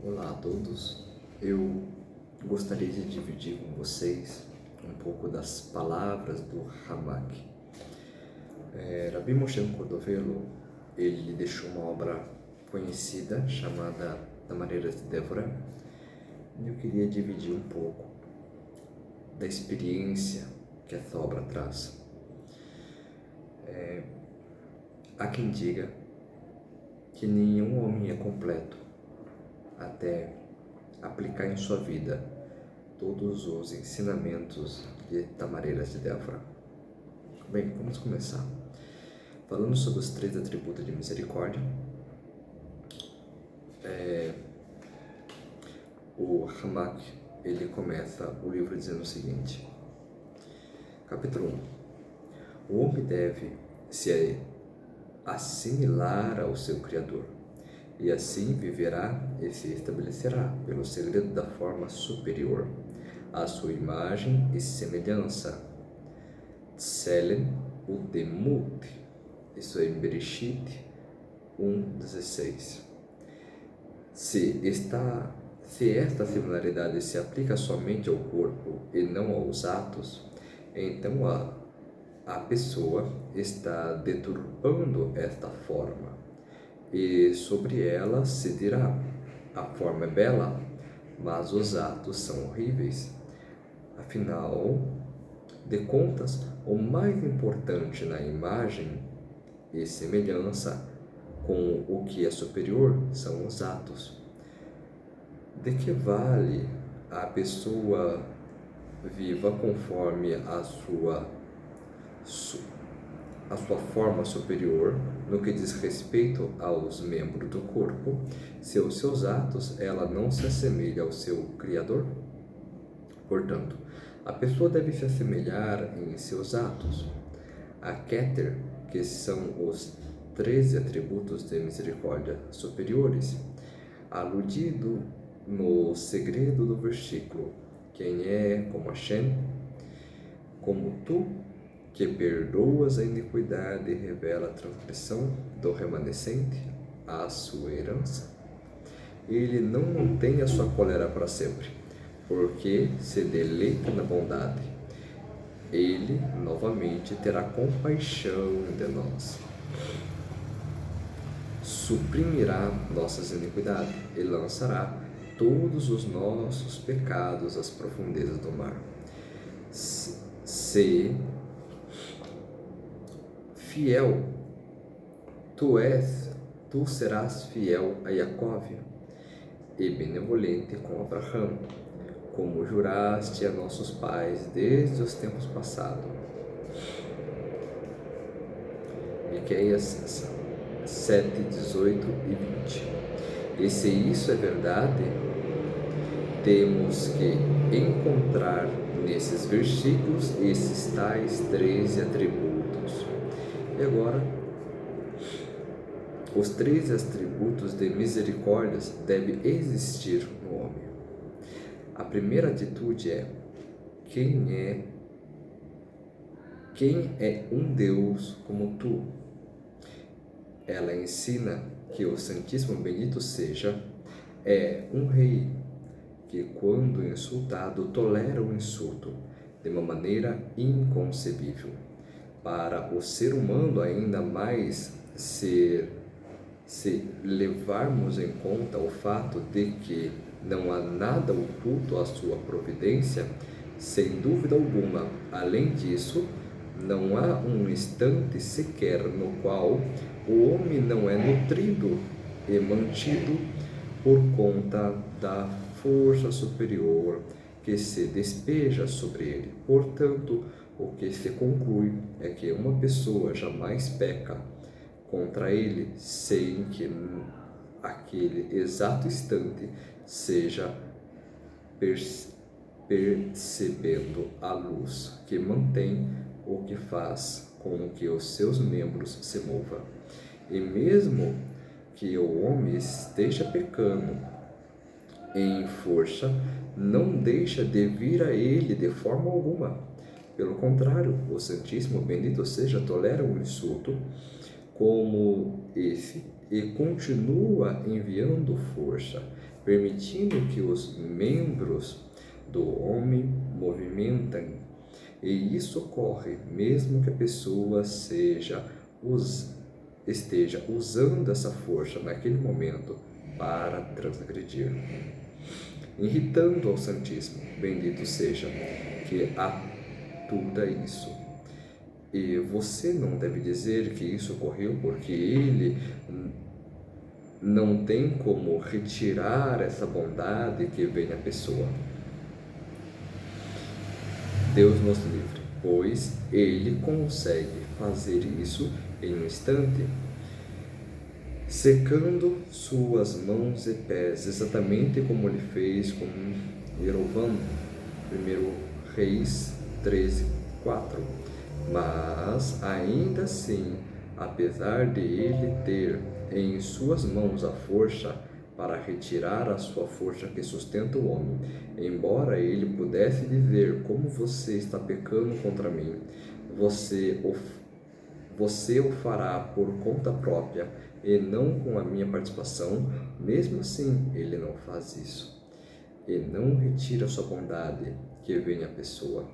Olá a todos, eu gostaria de dividir com vocês um pouco das palavras do Ramak. Rabbi Moshe Cordovelo, ele deixou uma obra conhecida chamada Tamareiras de Débora, e eu queria dividir um pouco da experiência que essa obra traz. Há quem diga que nenhum homem é completo até aplicar em sua vida todos os ensinamentos de Tamareiras de Débora. Bem, vamos começar. Falando sobre os 3 atributos de misericórdia, o Ramak, ele começa o livro dizendo o seguinte, capítulo 1. O homem deve se assimilar ao seu Criador, e assim viverá e se estabelecerá pelo segredo da forma superior, à sua imagem e semelhança. Tselem Udemut, isso é em Bereshit 1:16. Se esta similaridade se aplica somente ao corpo e não aos atos, então a pessoa está deturpando esta forma, e sobre ela se dirá: a forma é bela, mas os atos são horríveis. Afinal de contas, o mais importante na imagem e semelhança com o que é superior são os atos. De que vale a pessoa viva conforme a sua forma superior no que diz respeito aos membros do corpo, se os seus atos ela não se assemelha ao seu Criador? Portanto, a pessoa deve se assemelhar em seus atos. A Keter, que são os 13 atributos de misericórdia superiores, aludido no segredo do versículo: quem é como Hashem, como tu, que perdoas a iniquidade e revela a transgressão do remanescente, a sua herança. Ele não mantém a sua cólera para sempre, porque se deleita na bondade. Ele novamente terá compaixão de nós. Suprimirá nossas iniquidades e lançará todos os nossos pecados às profundezas do mar. Se fiel tu serás fiel a Jacob e benevolente com Abraão, como juraste a nossos pais desde os tempos passados. Miqueias 7:18 e 20. E se isso é verdade, temos que encontrar nesses versículos esses tais 13 atributos. E agora, os 13 atributos de misericórdia devem existir no homem. A primeira atitude é: quem é um Deus como tu? Ela ensina que o Santíssimo Bendito seja é um rei que, quando insultado, tolera o insulto de uma maneira inconcebível. Para o ser humano, ainda mais, se levarmos em conta o fato de que não há nada oculto à sua providência, sem dúvida alguma, além disso, não há um instante sequer no qual o homem não é nutrido e mantido por conta da força superior que se despeja sobre ele. Portanto, o que se conclui é que uma pessoa jamais peca contra ele sem que aquele exato instante seja percebendo a luz que mantém o que faz com que os seus membros se movam. E mesmo que o homem esteja pecando em força, não deixa de vir a ele de forma alguma. Pelo contrário, o Santíssimo Bendito seja tolera o insulto como esse e continua enviando força, permitindo que os membros do homem movimentem. E isso ocorre mesmo que a pessoa esteja usando essa força naquele momento para transgredir, irritando ao Santíssimo. Bendito seja que atua isso. E você não deve dizer que isso ocorreu porque ele não tem como retirar essa bondade que vem à pessoa. Deus nos livre, pois ele consegue fazer isso em um instante, secando suas mãos e pés, exatamente como ele fez com Jeroboão, 1 Reis 13:4. Mas ainda assim, apesar de ele ter em suas mãos a força para retirar a sua força que sustenta o homem, embora ele pudesse dizer: como você está pecando contra mim, você o fará por conta própria e não com a minha participação, mesmo assim ele não faz isso. E não retira sua bondade que vem à pessoa,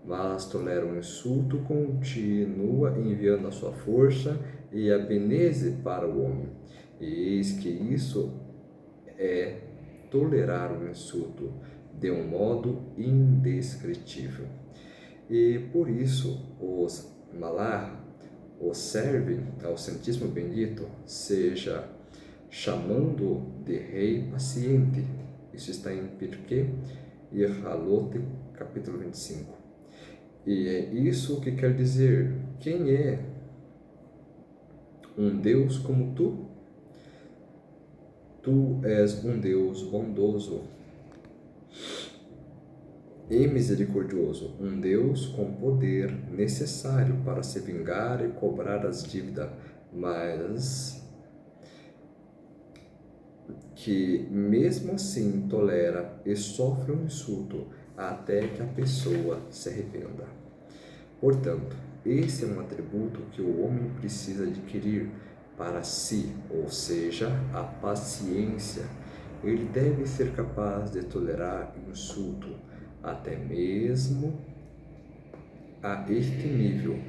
mas tolera um insulto, continua enviando a sua força e a beneze para o homem. E eis que isso é tolerar um insulto de um modo indescritível. E por isso os malar o serve ao Santíssimo Bendito, seja chamando de rei paciente. Isso está em Pirkei e Halot, capítulo 25. E é isso que quer dizer: quem é um Deus como tu? Tu és um Deus bondoso e misericordioso, um Deus com poder necessário para se vingar e cobrar as dívidas, mas que mesmo assim tolera e sofre um insulto até que a pessoa se arrependa. Portanto, esse é um atributo que o homem precisa adquirir para si, ou seja, a paciência. Ele deve ser capaz de tolerar insulto, até mesmo a este nível,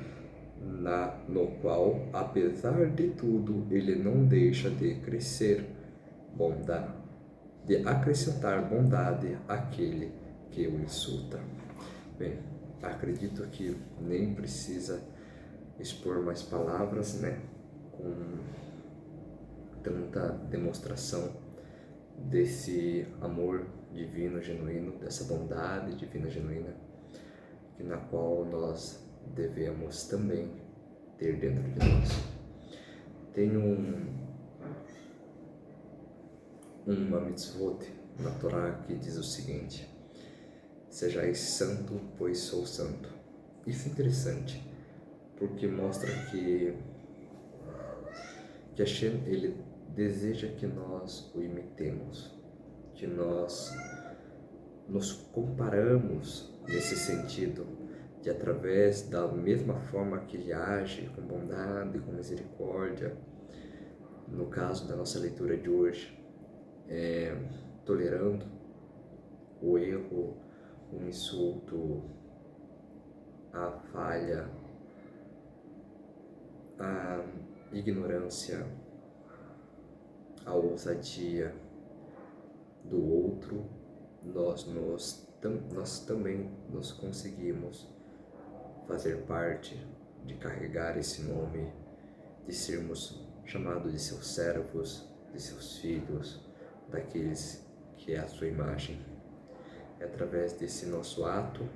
no qual, apesar de tudo, ele não deixa de crescer bondade, de acrescentar bondade àquele que o insulta. Bem, acredito que nem precisa expor mais palavras, né? Com tanta demonstração desse amor divino genuíno, dessa bondade divina genuína, na qual nós devemos também ter dentro de nós. Tem uma mitzvot na Torá que diz o seguinte: sejais santo, pois sou santo. Isso é interessante, porque mostra que Hashem, ele deseja que nós o imitemos, que nós nos comparamos nesse sentido, de através da mesma forma que ele age, com bondade, com misericórdia, no caso da nossa leitura de hoje, tolerando o erro, o insulto, a falha, a ignorância, a ousadia do outro, nós também nos conseguimos fazer parte de carregar esse nome, de sermos chamados de seus servos, de seus filhos, daqueles que é a sua imagem. É através desse nosso ato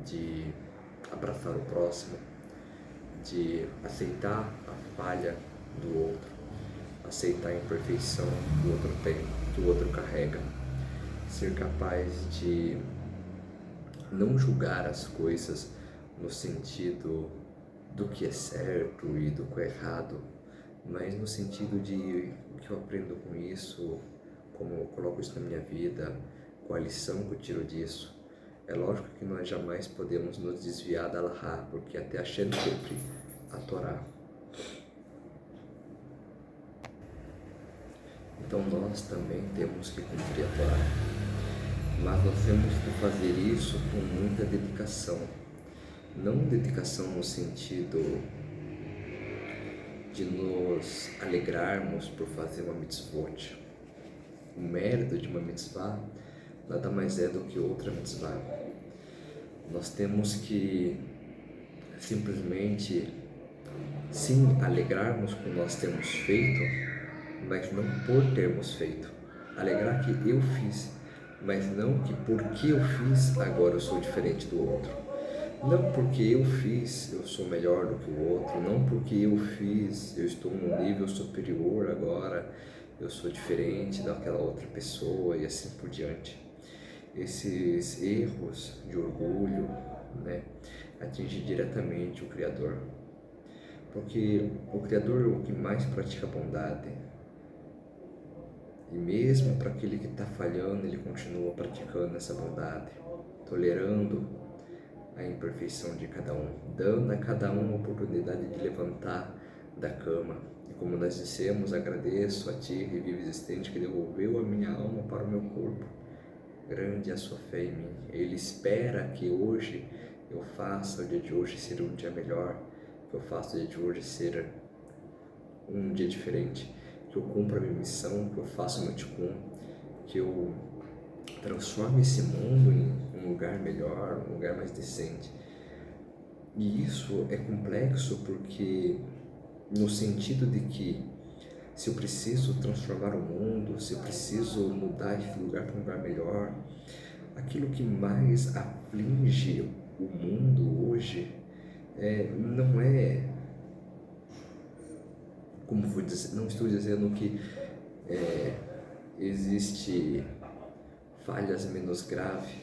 de abraçar o próximo, de aceitar a falha do outro, aceitar a imperfeição que o outro tem, que o outro carrega, ser capaz de não julgar as coisas no sentido do que é certo e do que é errado, mas no sentido de o que eu aprendo com isso, como eu coloco isso na minha vida, qual a lição que eu tiro disso. É lógico que nós jamais podemos nos desviar da Allahá, porque até Hashem cumpre a Torá. Então nós também temos que cumprir a Torá. Mas nós temos que fazer isso com muita dedicação. Não dedicação no sentido de nos alegrarmos por fazer uma mitzvot. O mérito de uma mitzvah nada mais é do que outra mitzvah. Nós temos que simplesmente sim alegrarmos por nós termos feito, mas não por termos feito. Alegrar que eu fiz, mas não que porque eu fiz agora eu sou diferente do outro. Não porque eu fiz eu sou melhor do que o outro. Não porque eu fiz eu estou num nível superior agora, eu sou diferente daquela outra pessoa e assim por diante. Esses erros de orgulho, né, atingem diretamente o Criador. Porque o Criador é o que mais pratica bondade. E mesmo para aquele que está falhando, ele continua praticando essa bondade, tolerando a imperfeição de cada um, dando a cada um a oportunidade de levantar da cama. E como nós dissemos, agradeço a Ti, Revivo Existente, que devolveu a minha alma para o meu corpo. Grande é a sua fé em mim. Ele espera que hoje eu faça o dia de hoje ser um dia melhor, que eu faça o dia de hoje ser um dia diferente, que eu cumpra a minha missão, que eu faça o meu tikkun, que eu transforme esse mundo em um lugar melhor, um lugar mais decente. E isso é complexo porque, no sentido de que, se eu preciso transformar o mundo, se eu preciso mudar esse lugar para um lugar melhor, aquilo que mais aflige o mundo hoje não é, como vou dizer, não estou dizendo que existe falhas menos graves,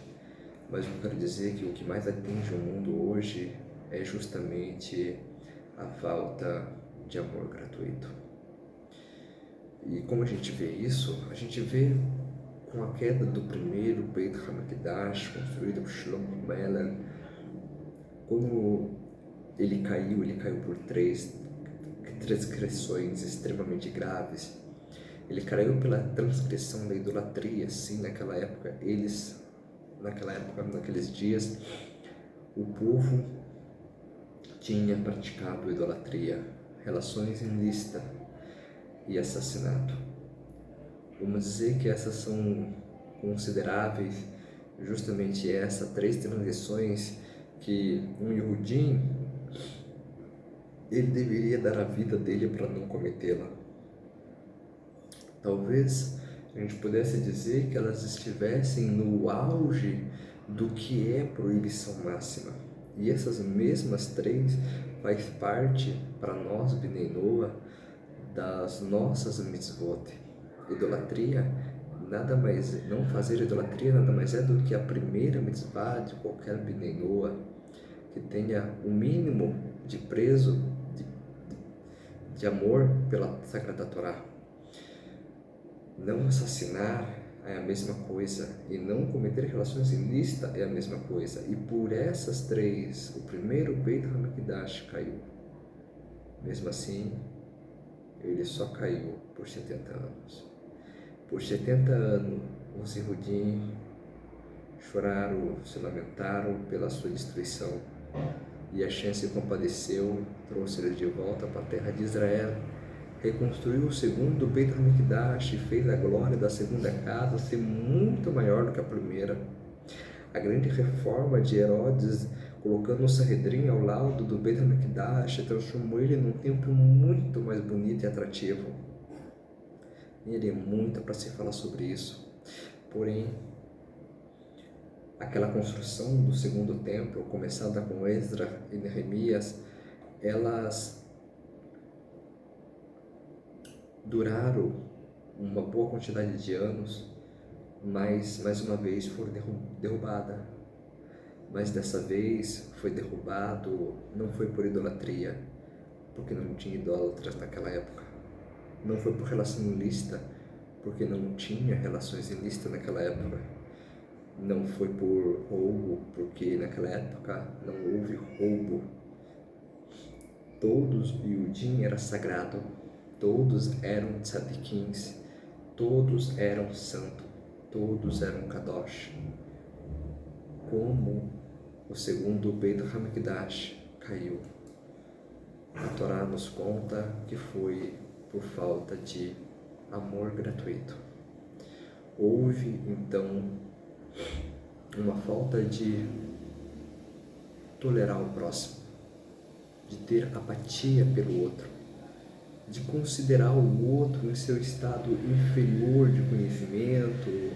mas eu quero dizer que o que mais atinge o mundo hoje é justamente a falta de amor gratuito. E como a gente vê isso? A gente vê com a queda do primeiro Beit HaMikdash, construído por Shlomo Melech. Como ele caiu por três transgressões extremamente graves. Ele caiu pela transgressão da idolatria. Sim, naqueles dias, o povo tinha praticado idolatria, relações ilícitas e assassinato. Vamos dizer que essas são consideráveis, justamente essas 3 transgressões que um Yehudim, ele deveria dar a vida dele para não cometê-la. Talvez a gente pudesse dizer que elas estivessem no auge do que é proibição máxima. E essas mesmas 3 faz parte para nós, Bnei Noach, das nossas mitzvot. Idolatria, não fazer idolatria nada mais é do que a primeira mitzvah de qualquer Bnei Noach, que tenha o mínimo de preso, de amor pela Sagrada Torá. Não assassinar é a mesma coisa, e não cometer relações ilícitas é a mesma coisa. E por essas 3, o primeiro Beit HaMikdash caiu. Mesmo assim, ele só caiu por 70 anos. Por 70 anos, os Yehudim choraram, se lamentaram pela sua destruição. E Hashem se compadeceu, trouxe ele de volta para a terra de Israel, reconstruiu o segundo Beit HaMikdash e fez a glória da segunda casa ser muito maior do que a primeira. A grande reforma de Herodes, colocando o Sanhedrin ao lado do Beit HaMikdash, transformou ele num templo muito mais bonito e atrativo. E ele é muito para se falar sobre isso. Porém, aquela construção do segundo templo, começada com Esdra e Neemias, elas duraram uma boa quantidade de anos, mas mais uma vez foram derrubadas. Mas dessa vez foi derrubado, não foi por idolatria, porque não tinha idólatras naquela época. Não foi por relação ilícita, porque não tinha relações ilícitas naquela época. Não foi por roubo, porque naquela época não houve roubo. Todos Yudim era sagrado, todos eram tzadikins, todos eram santos, todos eram kadosh. Como o segundo Beit HaMikdash caiu. A Torá nos conta que foi por falta de amor gratuito. Houve, então, uma falta de tolerar o próximo, de ter apatia pelo outro, de considerar o outro em seu estado inferior de conhecimento.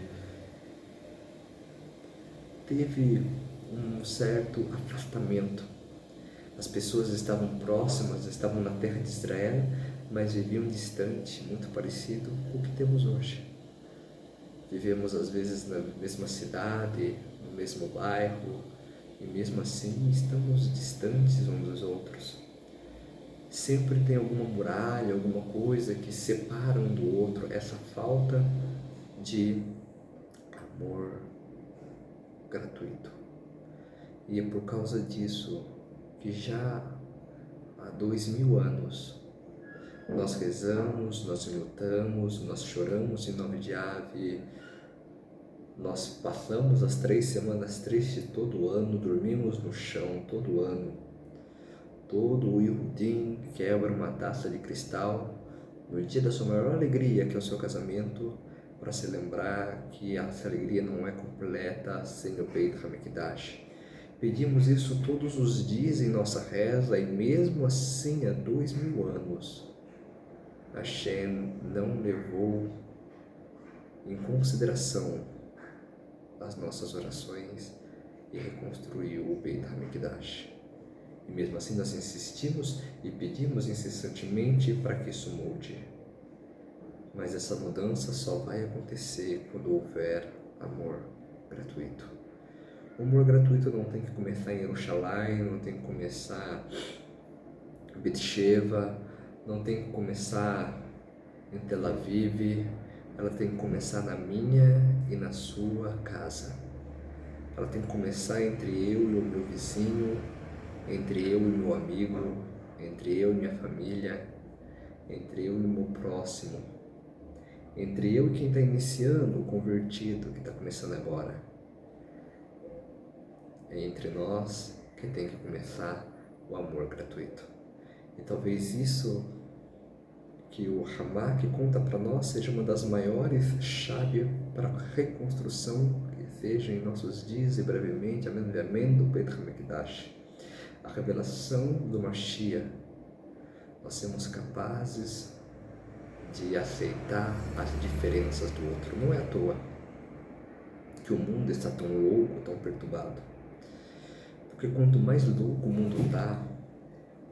Teve um certo afastamento. As pessoas estavam próximas, estavam na terra de Israel, mas viviam distante, muito parecido com o que temos hoje. Vivemos às vezes na mesma cidade, no mesmo bairro, e mesmo assim estamos distantes uns dos outros. Sempre tem alguma muralha, alguma coisa que separa um do outro, essa falta de amor gratuito. E é por causa disso que já há 2000 anos nós rezamos, nós lutamos, nós choramos em nome de Ave, nós passamos as 3 semanas tristes todo ano, dormimos no chão todo ano. Todo o Yehudim quebra uma taça de cristal no dia da sua maior alegria, que é o seu casamento, para se lembrar que essa alegria não é completa sem o Beit HaMikdash. Pedimos isso todos os dias em nossa reza, e mesmo assim, há 2000 anos, Hashem não levou em consideração as nossas orações e reconstruiu o Beit HaMikdash. E mesmo assim nós insistimos e pedimos incessantemente para que isso mude. Mas essa mudança só vai acontecer quando houver amor gratuito. O amor gratuito não tem que começar em Yerushalayim, não tem que começar em Betsheva, não tem que começar em Tel Aviv, ela tem que começar na minha e na sua casa. Ela tem que começar entre eu e o meu vizinho, entre eu e meu amigo, entre eu e minha família, entre eu e o meu próximo, entre eu e quem está iniciando, o convertido, que está começando agora. É entre nós que tem que começar o amor gratuito. E talvez isso que o Ramak conta para nós seja uma das maiores chaves para a reconstrução que seja em nossos dias e brevemente, amém do Beit HaMikdash. A revelação do Mashiach, nós sermos capazes de aceitar as diferenças do outro. Não é à toa que o mundo está tão louco, tão perturbado. Porque quanto mais louco o mundo está,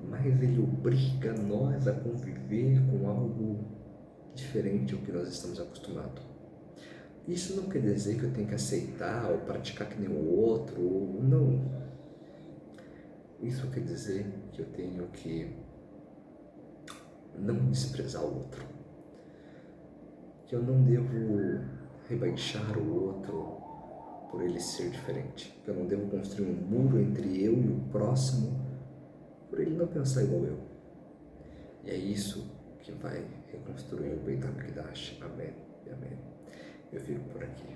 mais ele obriga nós a conviver com algo diferente do que nós estamos acostumados. Isso não quer dizer que eu tenho que aceitar ou praticar que nem o outro, ou não. Isso quer dizer que eu tenho que não desprezar o outro, que eu não devo rebaixar o outro por ele ser diferente, que eu não devo construir um muro entre eu e o próximo por ele não pensar igual eu. E é isso que vai reconstruir o Beit HaMikdash. Amém e amém. Eu fico por aqui.